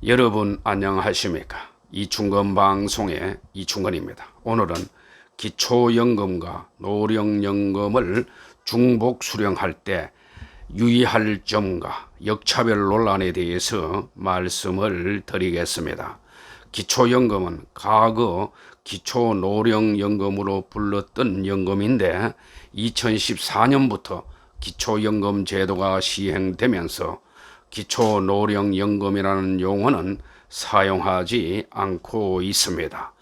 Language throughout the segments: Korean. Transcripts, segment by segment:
여러분 안녕하십니까? 이충건 방송의 이충건입니다. 오늘은 기초연금과 노령연금을 중복 수령할 때 유의할 점과 역차별 논란에 대해서 말씀을 드리겠습니다. 기초연금은 과거 기초노령연금으로 불렀던 연금인데 2014년부터 기초연금 제도가 시행되면서 기초노령연금이라는 용어는 사용하지 않고 있습니다.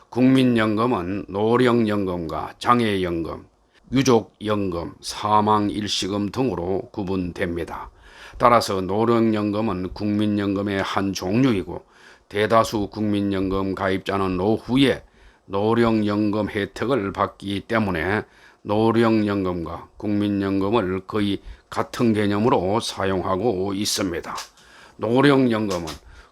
국민연금은 노령연금과 장애연금, 유족연금, 사망일시금 등으로 구분됩니다. 따라서 노령연금은 국민연금의 한 종류이고 대다수 국민연금 가입자는 노후에 노령연금 혜택을 받기 때문에 노령연금과 국민연금을 거의 같은 개념으로 사용하고 있습니다. 노령연금은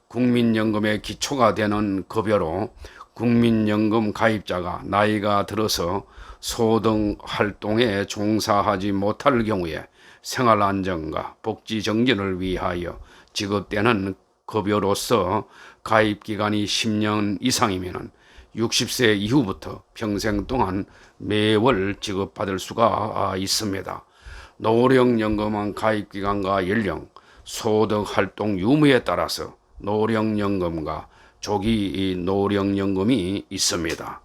국민연금의 기초가 되는 급여로 국민연금 가입자가 나이가 들어서 소등 활동에 종사하지 못할 경우에 생활안정과 복지정진을 위하여 지급되는 급여로서 가입기간이 10년 이상이면 60세 이후부터 평생 동안 매월 지급받을 수가 있습니다. 노령연금은 가입기간과 연령, 소득활동 유무에 따라서 노령연금과 조기 노령연금이 있습니다.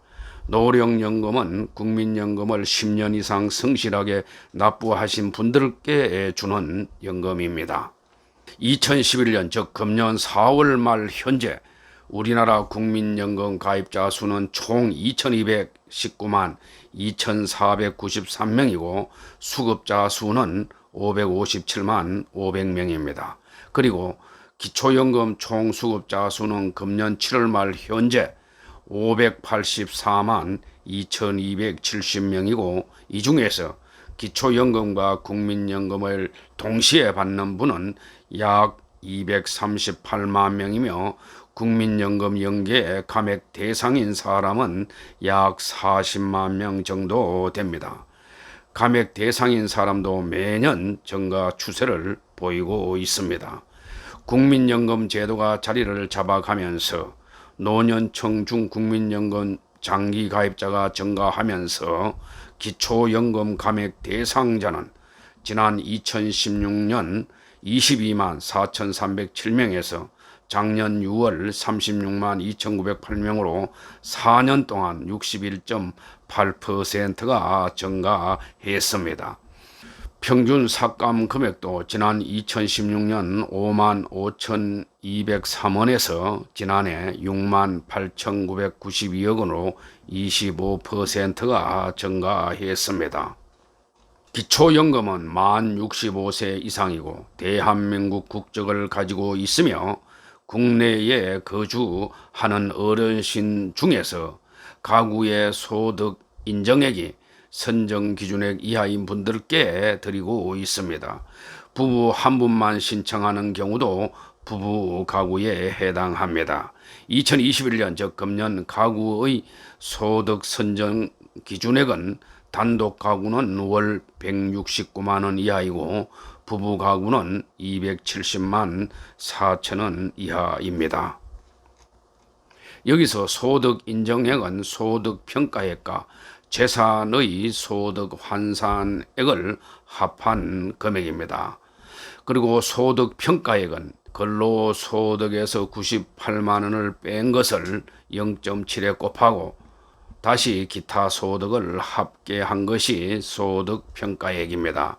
노령연금은 국민연금을 10년 이상 성실하게 납부하신 분들께 주는 연금입니다. 2011년 즉 금년 4월 말 현재 우리나라 국민연금 가입자 수는 총 2219만 2493명이고 수급자 수는 557만 500명입니다. 그리고 기초연금 총 수급자 수는 금년 7월 말 현재 584만 2270명이고 이 중에서 기초연금과 국민연금을 동시에 받는 분은 약 238만 명이며 국민연금 연계 감액 대상인 사람은 약 40만 명 정도 됩니다. 감액 대상인 사람도 매년 증가 추세를 보이고 있습니다. 국민연금 제도가 자리를 잡아가면서 노년층 중 국민연금 장기 가입자가 증가하면서 기초연금 감액 대상자는 지난 2016년 22만 4,307명에서 작년 6월 36만 2,908명으로 4년 동안 61.8%가 증가했습니다. 평균 삭감 금액도 지난 2016년 5만 5,203원에서 지난해 6만 8,992억 원으로 25%가 증가했습니다. 기초연금은 만 65세 이상이고 대한민국 국적을 가지고 있으며 국내에 거주하는 어르신 중에서 가구의 소득 인정액이 선정 기준액 이하인 분들께 드리고 있습니다. 부부 한 분만 신청하는 경우도 부부 가구에 해당합니다. 2021년 즉 금년 가구의 소득 선정 기준액은 단독 가구는 월 169만 원 이하이고 부부 가구는 270만 4천 원 이하입니다. 여기서 소득 인정액은 소득 평가액과 재산의 소득 환산액을 합한 금액입니다. 그리고 소득 평가액은 근로소득에서 98만 원을 뺀 것을 0.7에 곱하고 다시 기타 소득을 합계한 것이 소득 평가액입니다.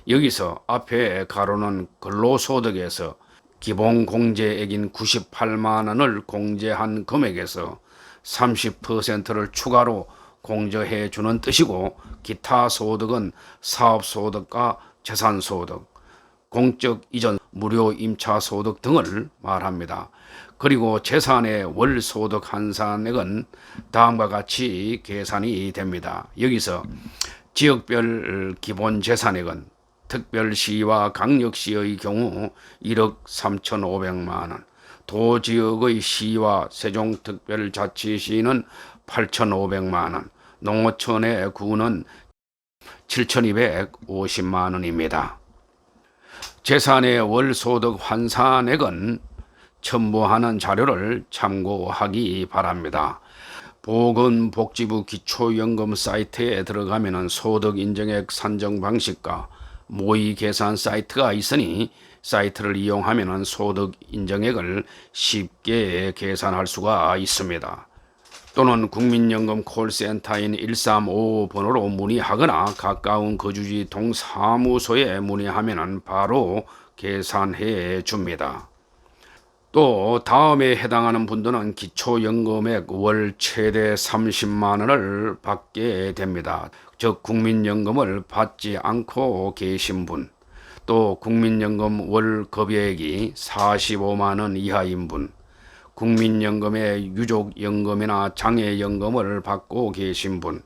여기서 앞에 가로는 근로소득에서 기본 공제액인 98만 원을 공제한 금액에서 30%를 추가로 공제해 주는 뜻이고 기타 소득은 사업소득과 재산소득, 공적 이전 무료 임차소득 등을 말합니다. 그리고 재산의 월소득 환산액은 다음과 같이 계산이 됩니다. 여기서 지역별 기본 재산액은 특별시와 강력시의 경우 1억 3,500만 원, 도지역의 시와 세종특별자치시는 8,500만 원, 농어촌의 구는 7,250만 원입니다. 재산의 월소득 환산액은 첨부하는 자료를 참고하기 바랍니다. 보건복지부 기초연금 사이트에 들어가면 소득인정액 산정 방식과 모의 계산 사이트가 있으니 사이트를 이용하면 소득인정액을 쉽게 계산할 수가 있습니다. 또는 국민연금 콜센터인 1355 번호로 문의하거나 가까운 거주지 동사무소에 문의하면 바로 계산해 줍니다. 또 다음에 해당하는 분들은 기초연금액 월 최대 30만 원을 받게 됩니다. 즉 국민연금을 받지 않고 계신 분, 또 국민연금 월 급여액이 45만 원 이하인 분, 국민연금의 유족연금이나 장애연금을 받고 계신 분,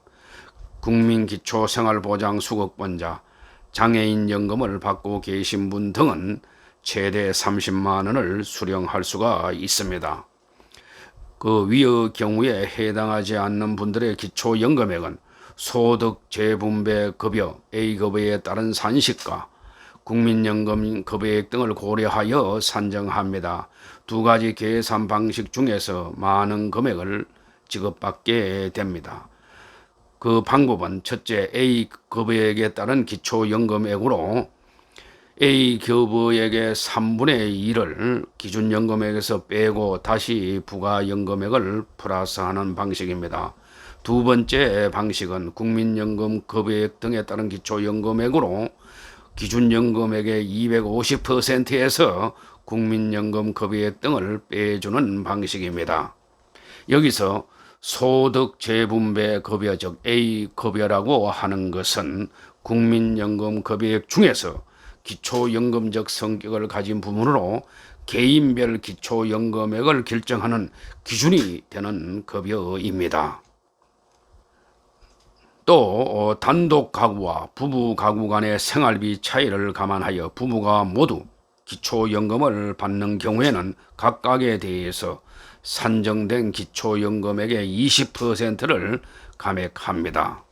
국민기초생활보장수급권자, 장애인연금을 받고 계신 분 등은 최대 30만 원을 수령할 수가 있습니다. 그 위의 경우에 해당하지 않는 분들의 기초연금액은 소득 재분배 급여 A급여에 따른 산식과 국민연금 급여액 등을 고려하여 산정합니다. 두 가지 계산 방식 중에서 많은 금액을 지급받게 됩니다. 그 방법은 첫째, A급여액에 따른 기초연금액으로 A급여액의 3분의 2를 기준연금액에서 빼고 다시 부가연금액을 플러스하는 방식입니다. 두 번째 방식은 국민연금 급여액 등에 따른 기초연금액으로 기준연금액의 250%에서 국민연금 급여액 등을 빼주는 방식입니다. 여기서 소득 재분배 급여 즉 A급여라고 하는 것은 국민연금 급여액 중에서 기초연금적 성격을 가진 부분으로 개인별 기초연금액을 결정하는 기준이 되는 급여입니다. 또 단독 가구와 부부 가구 간의 생활비 차이를 감안하여 부부가 모두 기초연금을 받는 경우에는 각각에 대해서 산정된 기초연금액의 20%를 감액합니다.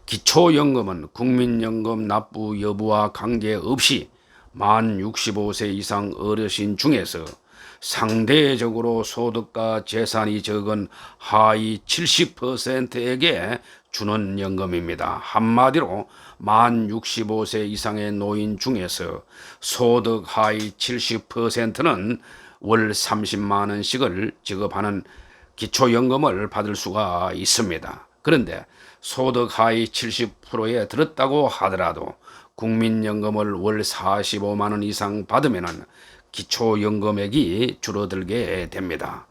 기초연금은 국민연금 납부 여부와 관계없이 만 65세 이상 어르신 중에서 상대적으로 소득과 재산이 적은 하위 70%에게 주는 연금입니다. 한마디로 만 65세 이상의 노인 중에서 소득 하위 70%는 월 30만 원씩을 지급하는 기초연금을 받을 수가 있습니다. 그런데 소득 하위 70%에 들었다고 하더라도 국민연금을 월 45만 원 이상 받으면 기초연금액이 줄어들게 됩니다.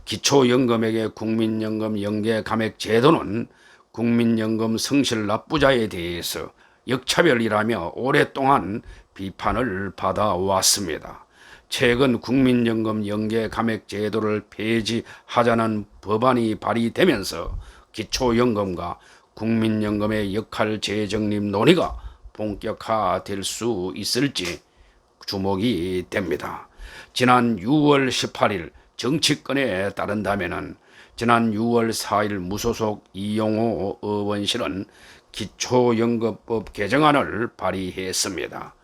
기초연금액의 국민연금 연계 감액 제도는 국민연금 성실 납부자에 대해서 역차별이라며 오랫동안 비판을 받아왔습니다. 최근 국민연금 연계 감액 제도를 폐지하자는 법안이 발의되면서 기초연금과 국민연금의 역할 재정립 논의가 본격화될 수 있을지 주목이 됩니다. 지난 6월 18일 정치권에 따른다면 지난 6월 4일 무소속 이용호 의원실은 기초연금법 개정안을 발의했습니다.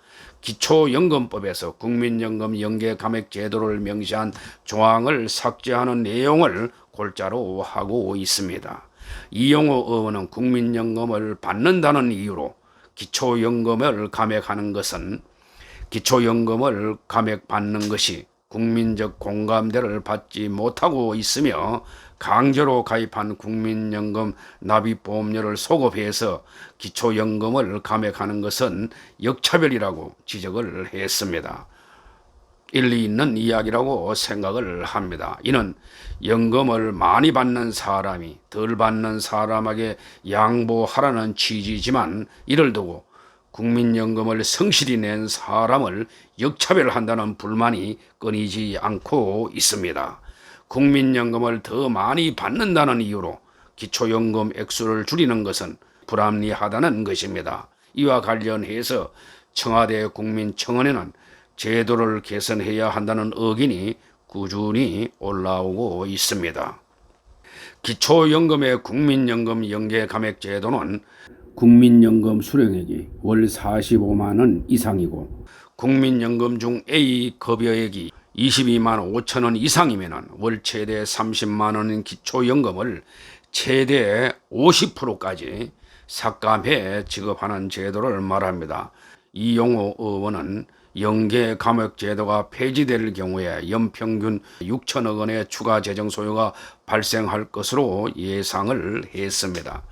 기초연금법에서 국민연금 연계 감액 제도를 명시한 조항을 삭제하는 내용을 골자로 하고 있습니다. 이용호 의원은 국민연금을 받는다는 이유로 기초연금을 감액하는 것은 기초연금을 감액받는 것이 국민적 공감대를 받지 못하고 있으며 강제로 가입한 국민연금 납입보험료를 소급해서 기초연금을 감액하는 것은 역차별이라고 지적을 했습니다. 일리 있는 이야기라고 생각을 합니다. 이는 연금을 많이 받는 사람이 덜 받는 사람에게 양보하라는 취지지만 이를 두고 국민연금을 성실히 낸 사람을 역차별한다는 불만이 끊이지 않고 있습니다. 국민연금을 더 많이 받는다는 이유로 기초연금 액수를 줄이는 것은 불합리하다는 것입니다. 이와 관련해서 청와대 국민청원에는 제도를 개선해야 한다는 의견이 꾸준히 올라오고 있습니다. 기초연금의 국민연금 연계 감액 제도는 국민연금 수령액이 월 45만 원 이상이고 국민연금 중 A급여액이 22만 5천 원 이상이면 월 최대 30만 원인 기초연금을 최대 50%까지 삭감해 지급하는 제도를 말합니다. 이용호 의원은 연계 감액 제도가 폐지될 경우에 연평균 6천억 원의 추가 재정 소요가 발생할 것으로 예상을 했습니다.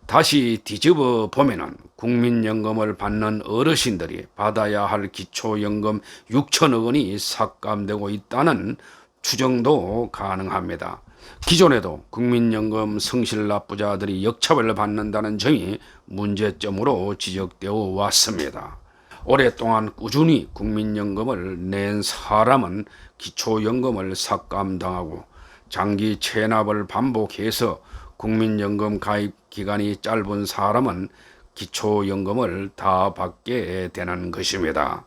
다시 뒤집어 보면은 국민연금을 받는 어르신들이 받아야 할 기초연금 6천억 원이 삭감되고 있다는 추정도 가능합니다. 기존에도 국민연금 성실 납부자들이 역차별을 받는다는 점이 문제점으로 지적되어 왔습니다. 오랫동안 꾸준히 국민연금을 낸 사람은 기초연금을 삭감당하고 장기 체납을 반복해서 국민연금 가입 기간이 짧은 사람은 기초연금을 다 받게 되는 것입니다.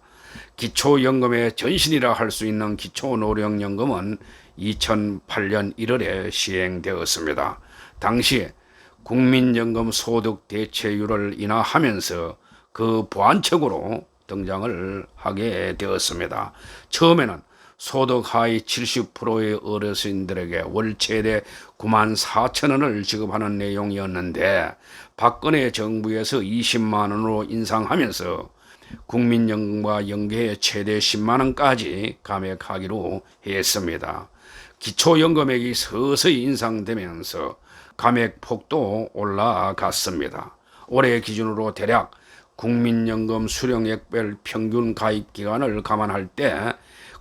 기초연금의 전신이라 할 수 있는 기초노령연금은 2008년 1월에 시행되었습니다. 당시에 국민연금 소득 대체율을 인하하면서 그 보완책으로 등장을 하게 되었습니다. 처음에는 소득 하위 70%의 어르신들에게 월 최대 9만 4천 원을 지급하는 내용이었는데 박근혜 정부에서 20만 원으로 인상하면서 국민연금과 연계해 최대 10만 원까지 감액하기로 했습니다. 기초연금액이 서서히 인상되면서 감액폭도 올라갔습니다. 올해 기준으로 대략 국민연금 수령액별 평균 가입 기간을 감안할 때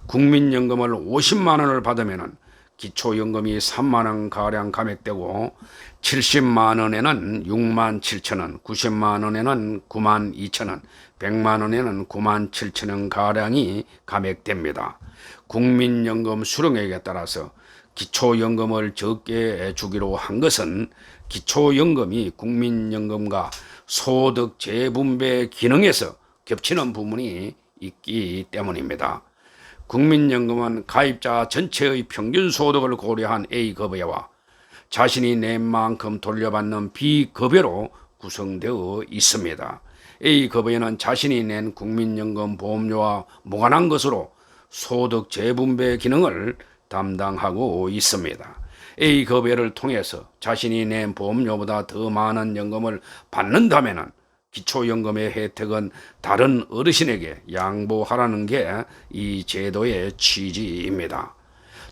국민연금을 50만 원을 받으면 기초연금이 3만 원 가량 감액되고 70만 원에는 6만 7천 원, 90만 원에는 9만 2천 원, 100만 원에는 9만 7천 원 가량이 감액됩니다. 국민연금 수령액에 따라서 기초연금을 적게 주기로 한 것은 기초연금이 국민연금과 소득 재분배 기능에서 겹치는 부분이 있기 때문입니다. 국민연금은 가입자 전체의 평균 소득을 고려한 A급여와 자신이 낸 만큼 돌려받는 B급여로 구성되어 있습니다. A급여는 자신이 낸 국민연금 보험료와 무관한 것으로 소득 재분배 기능을 담당하고 있습니다. A급여를 통해서 자신이 낸 보험료보다 더 많은 연금을 받는다면 기초연금의 혜택은 다른 어르신에게 양보하라는 게 이 제도의 취지입니다.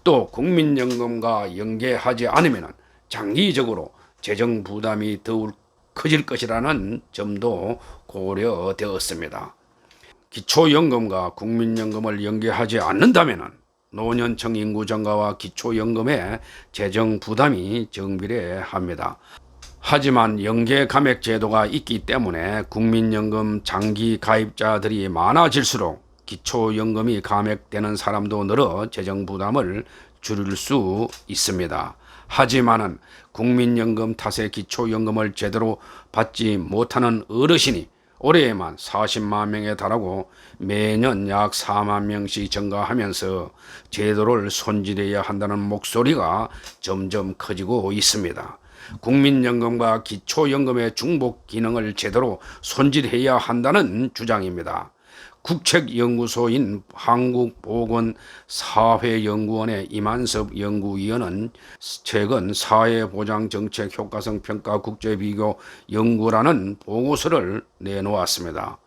또 국민연금과 연계하지 않으면 장기적으로 재정 부담이 더욱 커질 것이라는 점도 고려되었습니다. 기초연금과 국민연금을 연계하지 않는다면 노년층 인구 증가와 기초연금의 재정 부담이 정비례합니다. 하지만 연계 감액 제도가 있기 때문에 국민연금 장기 가입자들이 많아질수록 기초연금이 감액되는 사람도 늘어 재정 부담을 줄일 수 있습니다. 하지만은 국민연금 탓에 기초연금을 제대로 받지 못하는 어르신이 올해에만 40만 명에 달하고 매년 약 4만 명씩 증가하면서 제도를 손질해야 한다는 목소리가 점점 커지고 있습니다. 국민연금과 기초연금의 중복 기능을 제대로 손질해야 한다는 주장입니다. 국책연구소인 한국보건사회연구원의 이만섭 연구위원은 최근 사회보장정책 효과성 평가 국제비교 연구라는 보고서를 내놓았습니다.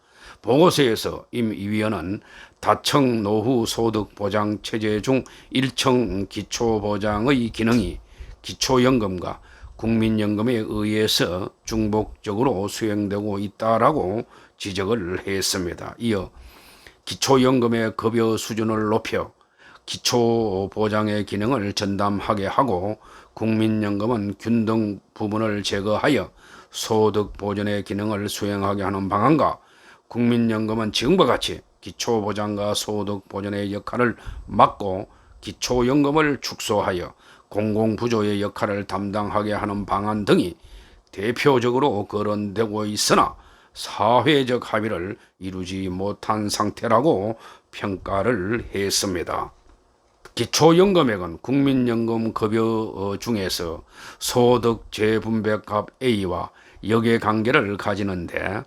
보고서에서 임 위원은 다층 노후 소득 보장 체제 중 1층 기초보장의 기능이 기초연금과 국민연금에 의해서 중복적으로 수행되고 있다라고 지적을 했습니다. 이어 기초연금의 급여 수준을 높여 기초보장의 기능을 전담하게 하고 국민연금은 균등 부분을 제거하여 소득보전의 기능을 수행하게 하는 방안과 국민연금은 지금과 같이 기초보장과 소득보전의 역할을 맡고 기초연금을 축소하여 공공부조의 역할을 담당하게 하는 방안 등이 대표적으로 거론되고 있으나 사회적 합의를 이루지 못한 상태라고 평가를 했습니다. 기초연금액은 국민연금 급여 중에서 소득 재분배값 A와 역의 관계를 가지는데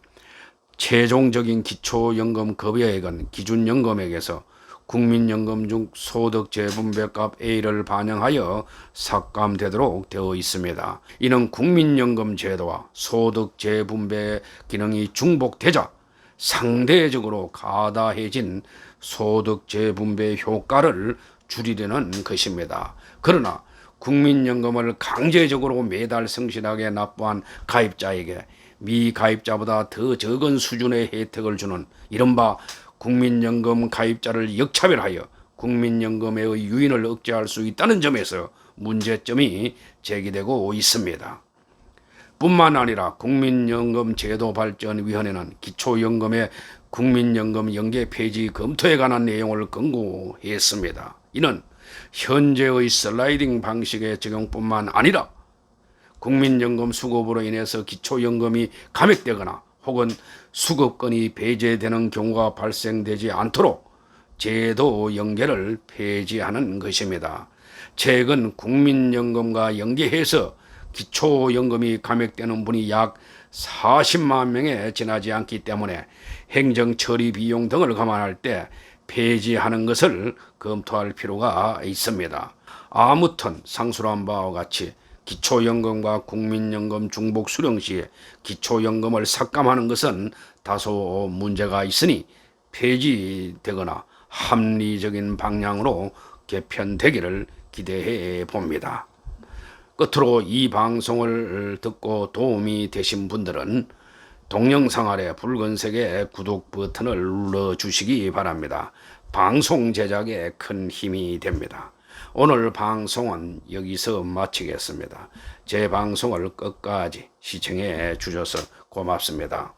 최종적인 기초연금 급여액은 기준연금액에서 국민연금 중 소득 재분배값 A를 반영하여 삭감되도록 되어 있습니다. 이는 국민연금 제도와 소득 재분배 기능이 중복되자 상대적으로 가다해진 소득 재분배 효과를 줄이려는 것입니다. 그러나 국민연금을 강제적으로 매달 성실하게 납부한 가입자에게 미가입자보다 더 적은 수준의 혜택을 주는 이른바 국민연금 가입자를 역차별하여 국민연금의 유인을 억제할 수 있다는 점에서 문제점이 제기되고 있습니다. 뿐만 아니라 국민연금 제도발전위원회는 기초연금의 국민연금 연계 폐지 검토에 관한 내용을 권고했습니다. 이는 현재의 슬라이딩 방식의 적용뿐만 아니라 국민연금 수급으로 인해서 기초연금이 감액되거나 혹은 수급권이 배제되는 경우가 발생되지 않도록 제도 연계를 폐지하는 것입니다. 최근 국민연금과 연계해서 기초연금이 감액되는 분이 약 40만 명에 지나지 않기 때문에 행정처리 비용 등을 감안할 때 폐지하는 것을 검토할 필요가 있습니다. 아무튼 상述한 바와 같이 기초연금과 국민연금 중복 수령 시에 기초연금을 삭감하는 것은 다소 문제가 있으니 폐지되거나 합리적인 방향으로 개편되기를 기대해 봅니다. 끝으로 이 방송을 듣고 도움이 되신 분들은 동영상 아래 붉은색의 구독 버튼을 눌러주시기 바랍니다. 방송 제작에 큰 힘이 됩니다. 오늘 방송은 여기서 마치겠습니다. 제 방송을 끝까지 시청해 주셔서 고맙습니다.